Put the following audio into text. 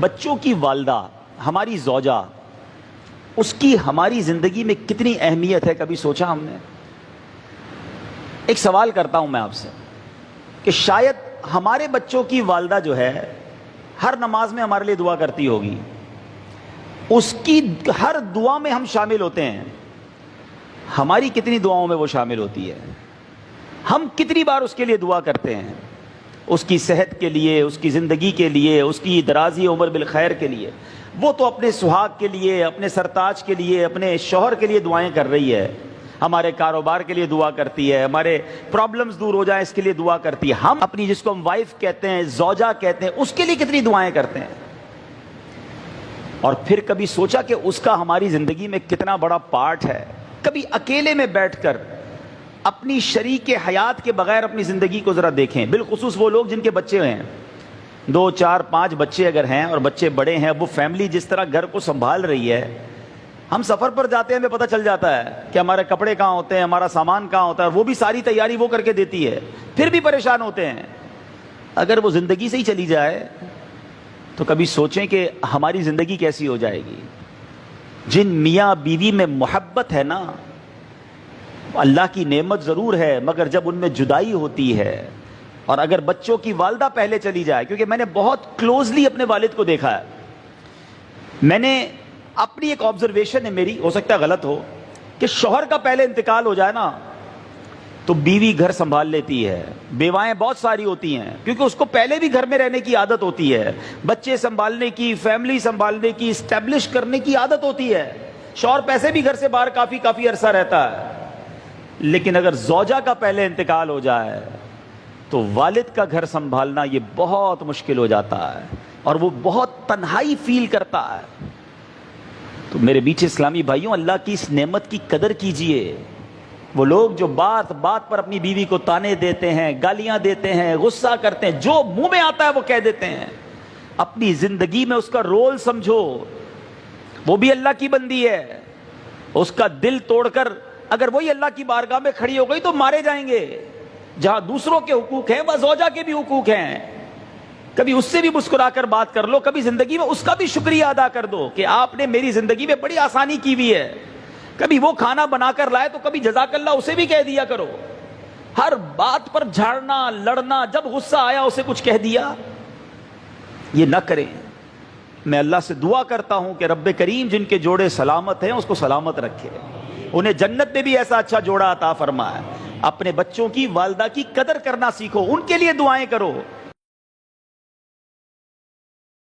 بچوں کی والدہ ہماری زوجہ، اس کی ہماری زندگی میں کتنی اہمیت ہے، کبھی سوچا ہم نے؟ ایک سوال کرتا ہوں میں آپ سے کہ شاید ہمارے بچوں کی والدہ جو ہے ہر نماز میں ہمارے لیے دعا کرتی ہوگی، اس کی ہر دعا میں ہم شامل ہوتے ہیں، ہماری کتنی دعاؤں میں وہ شامل ہوتی ہے؟ ہم کتنی بار اس کے لیے دعا کرتے ہیں، اس کی صحت کے لیے، اس کی زندگی کے لیے، اس کی درازی عمر بالخیر کے لیے؟ وہ تو اپنے سہاگ کے لیے، اپنے سرتاج کے لیے، اپنے شوہر کے لیے دعائیں کر رہی ہے، ہمارے کاروبار کے لیے دعا کرتی ہے، ہمارے پرابلمز دور ہو جائیں اس کے لیے دعا کرتی ہے۔ ہم اپنی، جس کو ہم وائف کہتے ہیں، زوجہ کہتے ہیں، اس کے لیے کتنی دعائیں کرتے ہیں؟ اور پھر کبھی سوچا کہ اس کا ہماری زندگی میں کتنا بڑا پارٹ ہے؟ کبھی اکیلے میں بیٹھ کر اپنی شریک حیات کے بغیر اپنی زندگی کو ذرا دیکھیں، بالخصوص وہ لوگ جن کے بچے ہیں، 2 4 5 بچے اگر ہیں اور بچے بڑے ہیں، وہ فیملی جس طرح گھر کو سنبھال رہی ہے۔ ہم سفر پر جاتے ہیں، ہمیں پتہ چل جاتا ہے کہ ہمارے کپڑے کہاں ہوتے ہیں، ہمارا سامان کہاں ہوتا ہے، وہ بھی ساری تیاری وہ کر کے دیتی ہے، پھر بھی پریشان ہوتے ہیں۔ اگر وہ زندگی سے ہی چلی جائے تو کبھی سوچیں کہ ہماری زندگی کیسی ہو جائے گی؟ جن میاں بیوی میں محبت ہے نا، اللہ کی نعمت ضرور ہے، مگر جب ان میں جدائی ہوتی ہے، اور اگر بچوں کی والدہ پہلے چلی جائے، کیونکہ میں نے بہت کلوزلی اپنے والد کو دیکھا ہے، میں نے اپنی ایک آبزرویشن ہے میری، ہو سکتا ہے غلط ہو، کہ شوہر کا پہلے انتقال ہو جائے نا تو بیوی گھر سنبھال لیتی ہے، بیوائیں بہت ساری ہوتی ہیں، کیونکہ اس کو پہلے بھی گھر میں رہنے کی عادت ہوتی ہے، بچے سنبھالنے کی، فیملی سنبھالنے کی، اسٹیبلش کرنے کی عادت ہوتی ہے۔ شوہر پیسے بھی گھر سے باہر کافی عرصہ رہتا ہے، لیکن اگر زوجہ کا پہلے انتقال ہو جائے تو والد کا گھر سنبھالنا یہ بہت مشکل ہو جاتا ہے، اور وہ بہت تنہائی فیل کرتا ہے۔ تو میرے بیچ اسلامی بھائیوں، اللہ کی اس نعمت کی قدر کیجئے۔ وہ لوگ جو بات بات پر اپنی بیوی کو تانے دیتے ہیں، گالیاں دیتے ہیں، غصہ کرتے ہیں، جو منہ میں آتا ہے وہ کہہ دیتے ہیں، اپنی زندگی میں اس کا رول سمجھو، وہ بھی اللہ کی بندی ہے، اس کا دل توڑ کر اگر وہی اللہ کی بارگاہ میں کھڑی ہو گئی تو مارے جائیں گے۔ جہاں دوسروں کے حقوق ہیں وہاں زوجہ کے بھی حقوق ہیں، کبھی اس سے بھی مسکرا کر بات کر لو، کبھی زندگی میں اس کا بھی شکریہ ادا کر دو کہ آپ نے میری زندگی میں بڑی آسانی کی ہوئی ہے۔ کبھی وہ کھانا بنا کر لائے تو کبھی جزاک اللہ اسے بھی کہہ دیا کرو۔ ہر بات پر جھاڑنا، لڑنا، جب غصہ آیا اسے کچھ کہہ دیا، یہ نہ کریں۔ میں اللہ سے دعا کرتا ہوں کہ رب کریم جن کے جوڑے سلامت ہیں اس کو سلامت رکھے، انہیں جنت میں بھی ایسا اچھا جوڑا عطا فرمائے۔ اپنے بچوں کی، والدہ کی قدر کرنا سیکھو، ان کے لیے دعائیں کرو۔